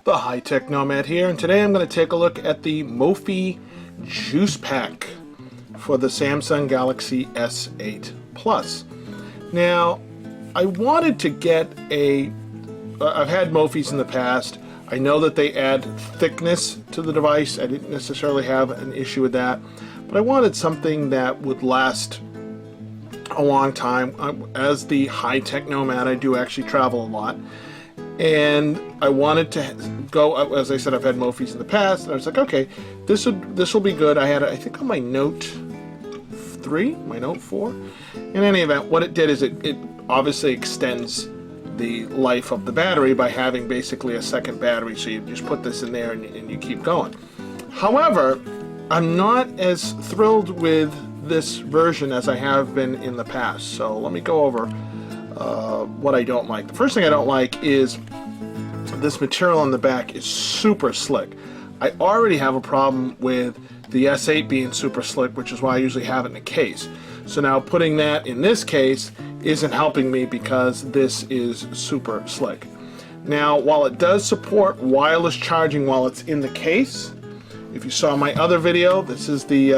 The HiTechNomad here, and today I'm going to take a look at the Mophie Juice Pack for the Samsung Galaxy S8 Plus. Now, I wanted to get I've had Mophies in the past. I know that they add thickness to the device. I didn't necessarily have an issue with that, but I wanted something that would last a long time. As the HiTechNomad, I do actually travel a lot. And I wanted to go, as I said, I've had Mophies in the past, and I was like, okay, this will be good. I had it, I think, on my Note 3, my Note 4. In any event, what it did is it obviously extends the life of the battery by having basically a second battery, so you just put this in there and you keep going. However, I'm not as thrilled with this version as I have been in the past, so let me go over what I don't like. The first thing I don't like is this material on the back is super slick. I already have a problem with the S8 being super slick, which is why I usually have it in a case. So now putting that in this case isn't helping me because this is super slick. Now, while it does support wireless charging while it's in the case, if you saw my other video, this is the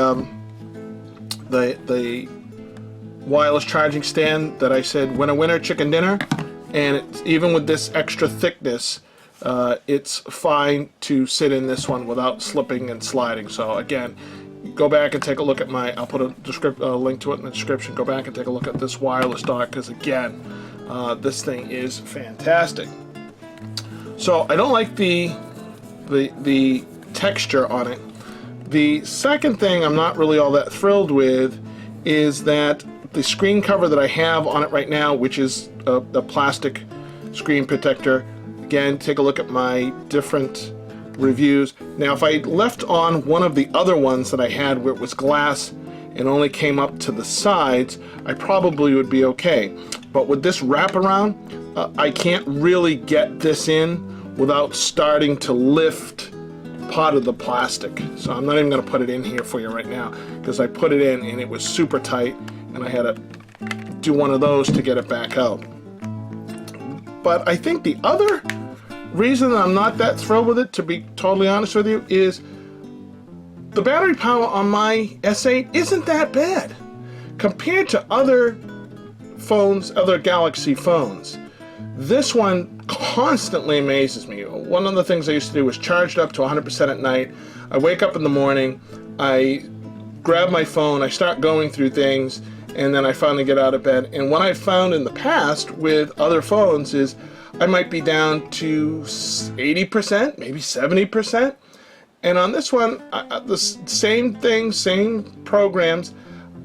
wireless charging stand that I said winner winner chicken dinner, and even with this extra thickness, it's fine to sit in this one without slipping and sliding. So again, go back and take a look at I'll put a link to it in the description. Go back and take a look at this wireless dock, because again, this thing is fantastic. So I don't like the texture on it. The second thing I'm not really all that thrilled with is that the screen cover that I have on it right now, which is a plastic screen protector. Again, take a look at my different reviews. Now, if I left on one of the other ones that I had where it was glass and only came up to the sides, I probably would be okay. But with this wraparound, I can't really get this in without starting to lift part of the plastic. So I'm not even going to put it in here for you right now, because I put it in and it was super tight, and I had to do one of those to get it back out. But I think the other reason that I'm not that thrilled with it, to be totally honest with you, is the battery power on my S8 isn't that bad compared to other phones, other Galaxy phones. This one constantly amazes me. One of the things I used to do was charge it up to 100% at night. I wake up in the morning, I grab my phone, I start going through things, and then I finally get out of bed. And what I've found in the past with other phones is I might be down to 80%, maybe 70%. And on this one, the same thing, same programs,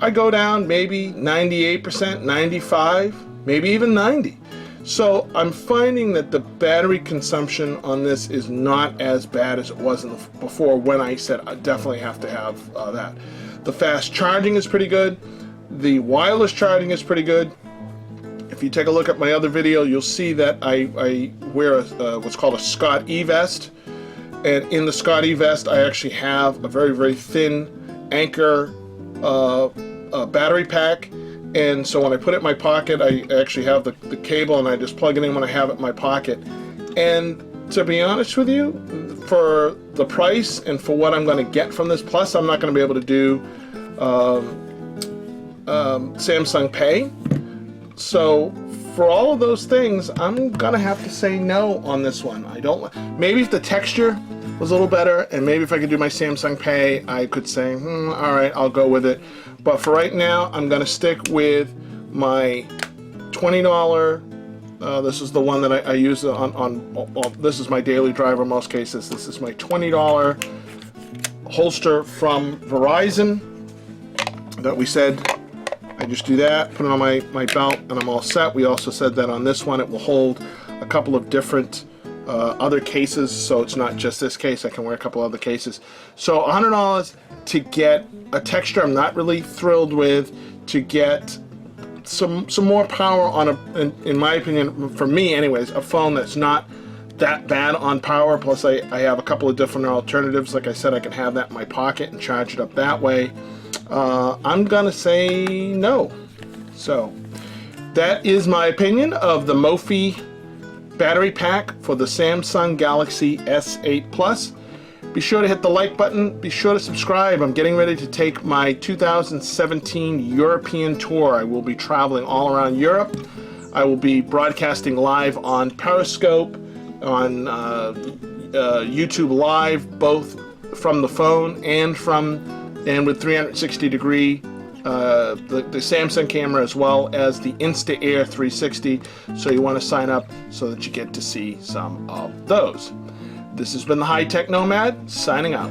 I go down maybe 98%, 95, maybe even 90. So I'm finding that the battery consumption on this is not as bad as it was before, when I said I definitely have to have that. The fast charging is pretty good. The wireless charging is pretty good. If you take a look at my other video, you'll see that I wear what's called a Scott E vest. And in the Scott E vest, I actually have a very, very thin Anchor battery pack. And so when I put it in my pocket, I actually have the cable, and I just plug it in when I have it in my pocket. And to be honest with you, for the price and for what I'm going to get from this, plus I'm not going to be able to do Samsung Pay. So for all of those things, I'm going to have to say no on this one. Maybe if the texture was a little better, and maybe if I could do my Samsung Pay, I could say, all right, I'll go with it. But for right now, I'm going to stick with my $20. This is the one that I use this is my daily driver most cases. This is my $20 holster from Verizon that we said I just do that, put it on my belt, and I'm all set. We also said that on this one it will hold a couple of different other cases, so it's not just this case. I can wear a couple other cases. So $100 to get a texture I'm not really thrilled with, to get some more power on in my opinion, for me anyways, a phone that's not that bad on power. Plus I have a couple of different alternatives. Like I said, I can have that in my pocket and charge it up that way. I'm gonna say no. So that is my opinion of the Mophie battery pack for the Samsung Galaxy S8 Plus. Be sure to hit the like button. Be sure to subscribe. I'm getting ready to take my 2017 European tour. I will be traveling all around Europe. I will be broadcasting live on Periscope, on YouTube Live, both from the phone and with 360 degree, the Samsung camera, as well as the Insta-Air 360. So you want to sign up so that you get to see some of those. This has been the High Tech Nomad, signing out.